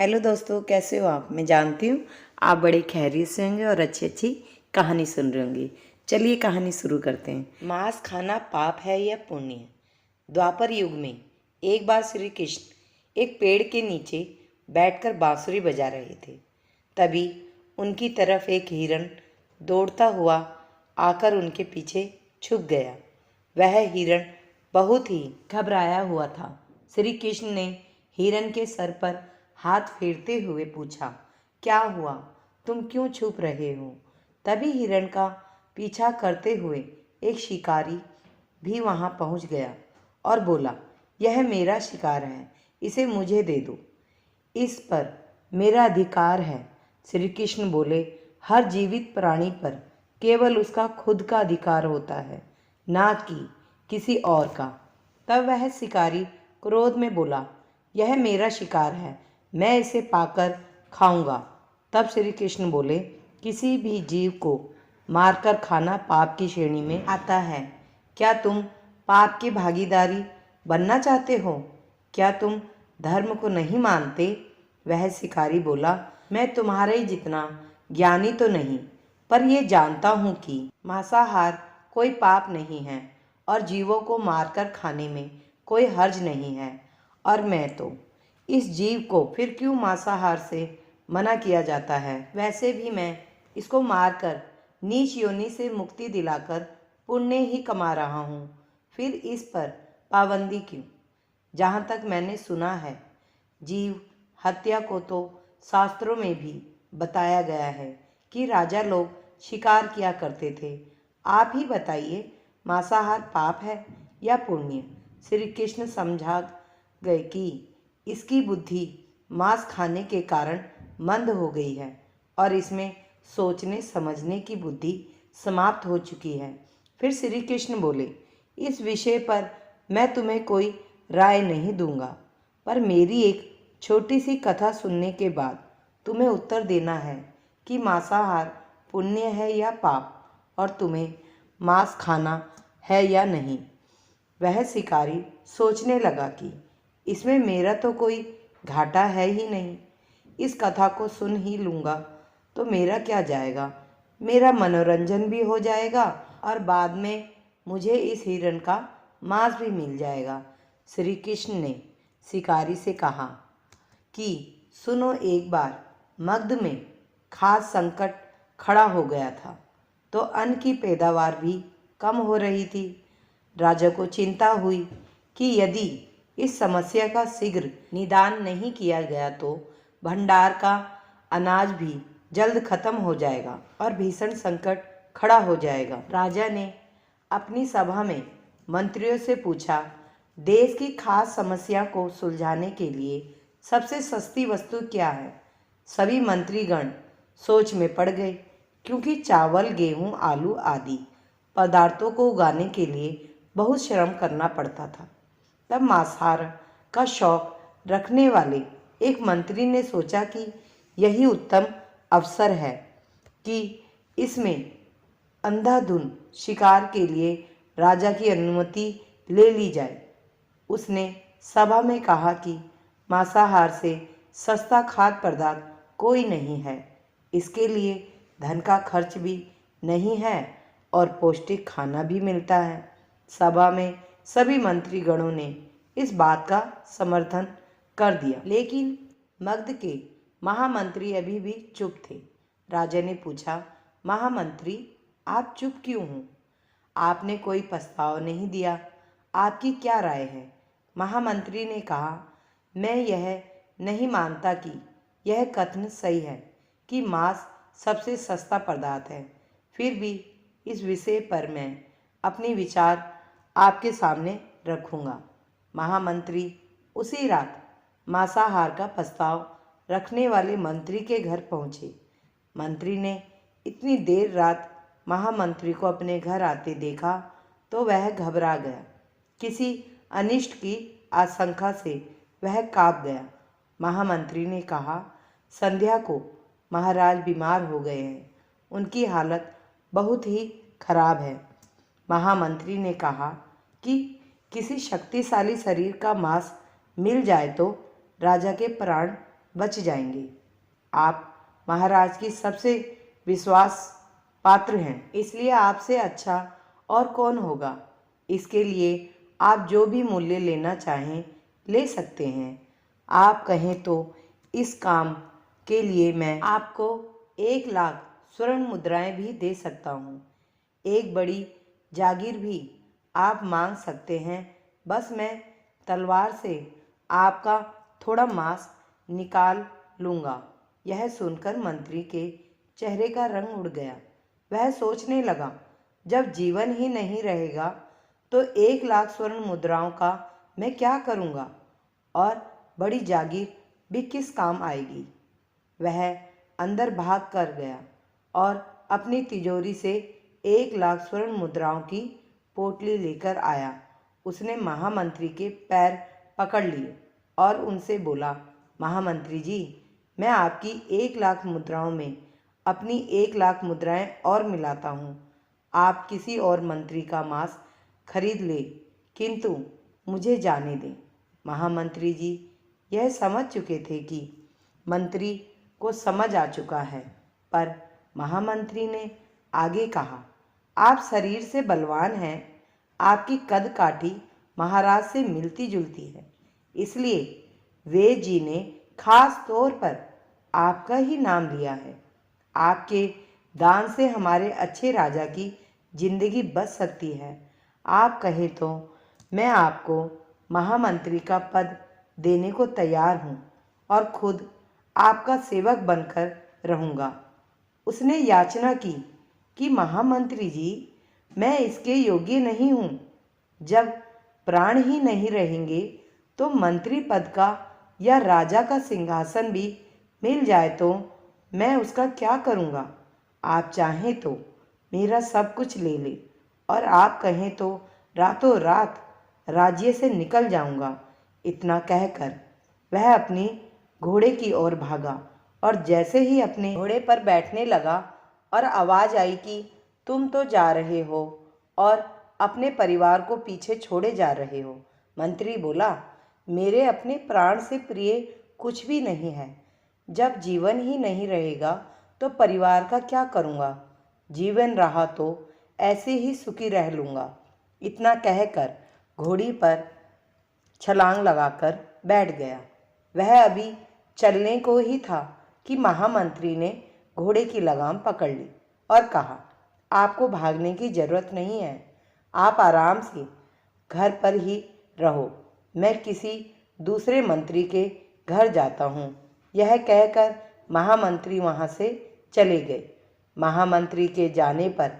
Hello दोस्तों, कैसे हो आप। मैं जानती हूँ आप बड़े खैरियत से होंगे और अच्छी अच्छी कहानी सुन रहे होंगे। चलिए कहानी शुरू करते हैं। मांस खाना पाप है या पुण्य। द्वापर युग में एक बार श्री कृष्ण एक पेड़ के नीचे बैठकर बांसुरी बजा रहे थे। तभी उनकी तरफ एक हिरण दौड़ता हुआ आकर उनके पीछे छुप गया। वह हिरण बहुत ही घबराया हुआ था। श्री कृष्ण ने हिरण के सर पर हाथ फेरते हुए पूछा, क्या हुआ, तुम क्यों छुप रहे हो। तभी हिरण का पीछा करते हुए एक शिकारी भी वहां पहुंच गया और बोला, यह मेरा शिकार है, इसे मुझे दे दो, इस पर मेरा अधिकार है। श्री कृष्ण बोले, हर जीवित प्राणी पर केवल उसका खुद का अधिकार होता है, ना कि किसी और का। तब वह शिकारी क्रोध में बोला, यह मेरा शिकार है, मैं इसे पाकर खाऊंगा। तब श्री कृष्ण बोले, किसी भी जीव को मारकर खाना पाप की श्रेणी में आता है। क्या तुम पाप की भागीदारी बनना चाहते हो? क्या तुम धर्म को नहीं मानते? वह शिकारी बोला, मैं तुम्हारे जितना ज्ञानी तो नहीं, पर यह जानता हूँ कि मांसाहार कोई पाप नहीं है और जीवों को मारकर खाने में कोई हर्ज नहीं है। और मैं तो इस जीव को फिर क्यों मांसाहार से मना किया जाता है। वैसे भी मैं इसको मारकर नीच योनि से मुक्ति दिलाकर पुण्य ही कमा रहा हूँ, फिर इस पर पाबंदी क्यों। जहाँ तक मैंने सुना है, जीव हत्या को तो शास्त्रों में भी बताया गया है कि राजा लोग शिकार किया करते थे। आप ही बताइए, मांसाहार पाप है या पुण्य। श्री कृष्ण समझा गए कि इसकी बुद्धि मांस खाने के कारण मंद हो गई है और इसमें सोचने समझने की बुद्धि समाप्त हो चुकी है। फिर श्री कृष्ण बोले, इस विषय पर मैं तुम्हें कोई राय नहीं दूंगा, पर मेरी एक छोटी सी कथा सुनने के बाद तुम्हें उत्तर देना है कि मांसाहार पुण्य है या पाप, और तुम्हें मांस खाना है या नहीं। वह शिकारी सोचने लगा कि इसमें मेरा तो कोई घाटा है ही नहीं, इस कथा को सुन ही लूँगा तो मेरा क्या जाएगा, मेरा मनोरंजन भी हो जाएगा और बाद में मुझे इस हिरण का मांस भी मिल जाएगा। श्री कृष्ण ने शिकारी से कहा कि सुनो, एक बार मगध में खाद्य संकट खड़ा हो गया था, तो अन्न की पैदावार भी कम हो रही थी। राजा को चिंता हुई कि यदि इस समस्या का शीघ्र निदान नहीं किया गया तो भंडार का अनाज भी जल्द खत्म हो जाएगा और भीषण संकट खड़ा हो जाएगा। राजा ने अपनी सभा में मंत्रियों से पूछा, देश की खास समस्या को सुलझाने के लिए सबसे सस्ती वस्तु क्या है। सभी मंत्रीगण सोच में पड़ गए, क्योंकि चावल, गेहूं, आलू आदि पदार्थों को उगाने के लिए बहुत श्रम करना पड़ता था। तब मांसाहार का शौक रखने वाले एक मंत्री ने सोचा कि यही उत्तम अवसर है कि इसमें अंधाधुंध शिकार के लिए राजा की अनुमति ले ली जाए। उसने सभा में कहा कि मांसाहार से सस्ता खाद्य पदार्थ कोई नहीं है, इसके लिए धन का खर्च भी नहीं है और पौष्टिक खाना भी मिलता है। सभा में सभी मंत्रीगणों ने इस बात का समर्थन कर दिया, लेकिन मगध के महामंत्री अभी भी चुप थे। राजा ने पूछा, महामंत्री, आप चुप क्यों हो? आपने कोई प्रस्ताव नहीं दिया, आपकी क्या राय है? महामंत्री ने कहा, मैं यह नहीं मानता कि यह कथन सही है कि मांस सबसे सस्ता पदार्थ है। फिर भी इस विषय पर मैं अपने विचार आपके सामने रखूंगा। महामंत्री उसी रात मांसाहार का प्रस्ताव रखने वाले मंत्री के घर पहुंचे। मंत्री ने इतनी देर रात महामंत्री को अपने घर आते देखा तो वह घबरा गया। किसी अनिष्ट की आशंका से वह काँप गया। महामंत्री ने कहा, संध्या को महाराज बीमार हो गए हैं, उनकी हालत बहुत ही खराब है। महामंत्री ने कहा कि किसी शक्तिशाली शरीर का मांस मिल जाए तो राजा के प्राण बच जाएंगे। आप महाराज की सबसे विश्वास पात्र हैं, इसलिए आपसे अच्छा और कौन होगा। इसके लिए आप जो भी मूल्य लेना चाहें ले सकते हैं। आप कहें तो इस काम के लिए मैं आपको 1,00,000 स्वर्ण मुद्राएं भी दे सकता हूँ। एक बड़ी जागीर भी आप मांग सकते हैं। बस मैं तलवार से आपका थोड़ा मांस निकाल लूँगा। यह सुनकर मंत्री के चेहरे का रंग उड़ गया। वह सोचने लगा, जब जीवन ही नहीं रहेगा तो 1,00,000 स्वर्ण मुद्राओं का मैं क्या करूँगा, और बड़ी जागीर भी किस काम आएगी। वह अंदर भाग कर गया और अपनी तिजोरी से 1,00,000 स्वर्ण मुद्राओं की पोटली लेकर आया। उसने महामंत्री के पैर पकड़ लिए और उनसे बोला, महामंत्री जी, मैं आपकी 1,00,000 मुद्राओं में अपनी 1,00,000 मुद्राएं और मिलाता हूँ। आप किसी और मंत्री का मांस खरीद ले, किंतु मुझे जाने दें। महामंत्री जी यह समझ चुके थे कि मंत्री को समझ आ चुका है, पर महामंत्री ने आगे कहा, आप शरीर से बलवान हैं, आपकी कद काठी महाराज से मिलती जुलती है, इसलिए वेद जी ने खास तौर पर आपका ही नाम लिया है। आपके दान से हमारे अच्छे राजा की जिंदगी बच सकती है। आप कहें तो मैं आपको महामंत्री का पद देने को तैयार हूँ और खुद आपका सेवक बनकर रहूँगा। उसने याचना की कि महामंत्री जी, मैं इसके योग्य नहीं हूँ। जब प्राण ही नहीं रहेंगे तो मंत्री पद का या राजा का सिंहासन भी मिल जाए तो मैं उसका क्या करूँगा। आप चाहें तो मेरा सब कुछ ले ले और आप कहें तो रातों रात राज्य से निकल जाऊँगा। इतना कहकर वह अपनी घोड़े की ओर भागा और जैसे ही अपने घोड़े पर बैठने लगा और आवाज़ आई कि तुम तो जा रहे हो और अपने परिवार को पीछे छोड़े जा रहे हो। मंत्री बोला, मेरे अपने प्राण से प्रिय कुछ भी नहीं है। जब जीवन ही नहीं रहेगा तो परिवार का क्या करूँगा। जीवन रहा तो ऐसे ही सुखी रह लूँगा। इतना कहकर घोड़ी पर छलांग लगाकर बैठ गया। वह अभी चलने को ही था कि महामंत्री ने घोड़े की लगाम पकड़ ली और कहा, आपको भागने की जरूरत नहीं है, आप आराम से घर पर ही रहो, मैं किसी दूसरे मंत्री के घर जाता हूँ। यह कहकर महामंत्री वहाँ से चले गए। महामंत्री के जाने पर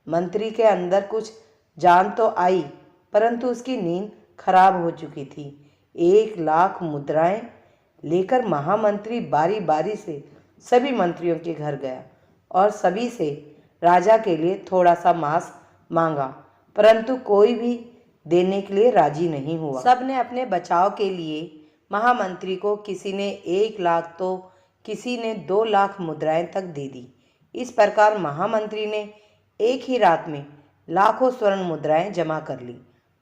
मंत्री के अंदर कुछ जान तो आई, परंतु उसकी नींद खराब हो चुकी थी। 1,00,000 मुद्राएं लेकर महामंत्री बारी बारी से सभी मंत्रियों के घर गया और सभी से राजा के लिए थोड़ा सा मांस मांगा, परंतु कोई भी देने के लिए राजी नहीं हुआ। सब ने अपने बचाव के लिए महामंत्री को किसी ने 1,00,000 तो किसी ने 2,00,000 मुद्राएं तक दे दी। इस प्रकार महामंत्री ने एक ही रात में लाखों स्वर्ण मुद्राएं जमा कर ली।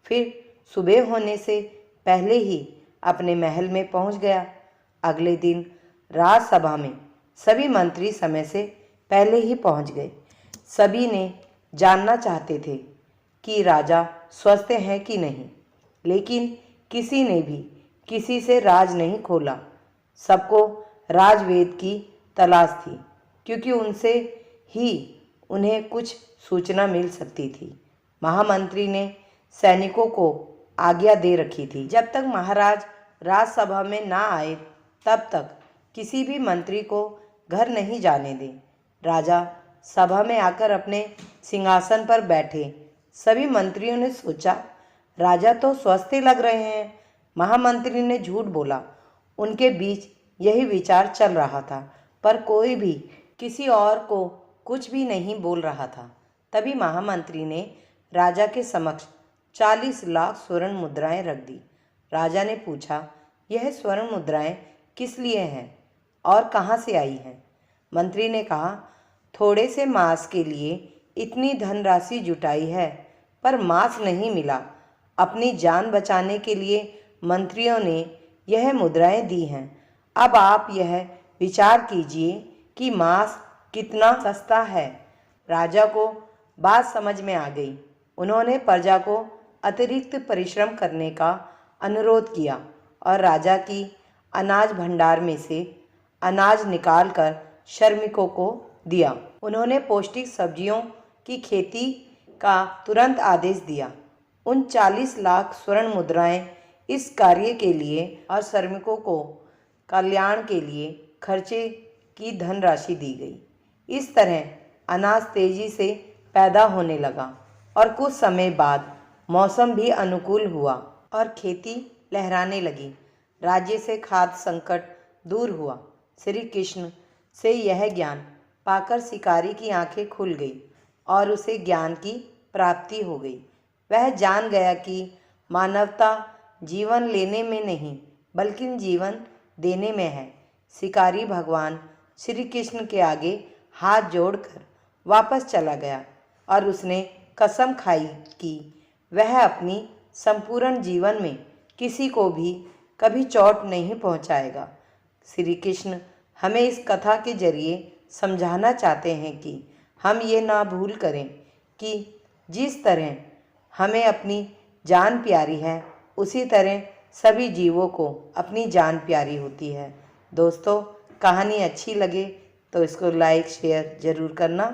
फिर सुबह होने से पहले ही अपने महल में पहुंच गया। अगले दिन राजसभा में सभी मंत्री समय से पहले ही पहुंच गए। सभी ने जानना चाहते थे कि राजा स्वस्थ है कि नहीं, लेकिन किसी ने भी किसी से राज नहीं खोला। सबको राजवेद की तलाश थी, क्योंकि उनसे ही उन्हें कुछ सूचना मिल सकती थी। महामंत्री ने सैनिकों को आज्ञा दे रखी थी, जब तक महाराज राजसभा में ना आए तब तक किसी भी मंत्री को घर नहीं जाने दें। राजा सभा में आकर अपने सिंहासन पर बैठे। सभी मंत्रियों ने सोचा, राजा तो स्वस्थ लग रहे हैं। महामंत्री ने झूठ बोला। उनके बीच यही विचार चल रहा था, पर कोई भी किसी और को कुछ भी नहीं बोल रहा था। तभी महामंत्री ने राजा के समक्ष 40,00,000 स्वर्ण मुद्राएं रख दी। राजा ने पूछा, यह स्वर्ण मुद्राएं किस लिए हैं और कहाँ से आई हैं? मंत्री ने कहा, थोड़े से मांस के लिए इतनी धनराशि जुटाई है, पर मांस नहीं मिला। अपनी जान बचाने के लिए मंत्रियों ने यह मुद्राएं दी हैं। अब आप यह विचार कीजिए कि मांस कितना सस्ता है। राजा को बात समझ में आ गई। उन्होंने प्रजा को अतिरिक्त परिश्रम करने का अनुरोध किया और राजा की अनाज भंडार में से अनाज निकालकर श्रमिकों को दिया। उन्होंने पौष्टिक सब्जियों की खेती का तुरंत आदेश दिया। उन 40 लाख स्वर्ण मुद्राएं इस कार्य के लिए और श्रमिकों को कल्याण के लिए खर्चे की धनराशि दी गई। इस तरह अनाज तेजी से पैदा होने लगा और कुछ समय बाद मौसम भी अनुकूल हुआ और खेती लहराने लगी। राज्य से खाद्य संकट दूर हुआ। श्री कृष्ण से यह ज्ञान पाकर शिकारी की आंखें खुल गई और उसे ज्ञान की प्राप्ति हो गई। वह जान गया कि मानवता जीवन लेने में नहीं बल्कि जीवन देने में है। शिकारी भगवान श्री कृष्ण के आगे हाथ जोड़कर वापस चला गया और उसने कसम खाई कि वह अपनी संपूर्ण जीवन में किसी को भी कभी चोट नहीं पहुंचाएगा। श्री कृष्ण हमें इस कथा के जरिए समझाना चाहते हैं कि हम ये ना भूल करें कि जिस तरह हमें अपनी जान प्यारी है उसी तरह सभी जीवों को अपनी जान प्यारी होती है। दोस्तों, कहानी अच्छी लगे तो इसको लाइक शेयर ज़रूर करना।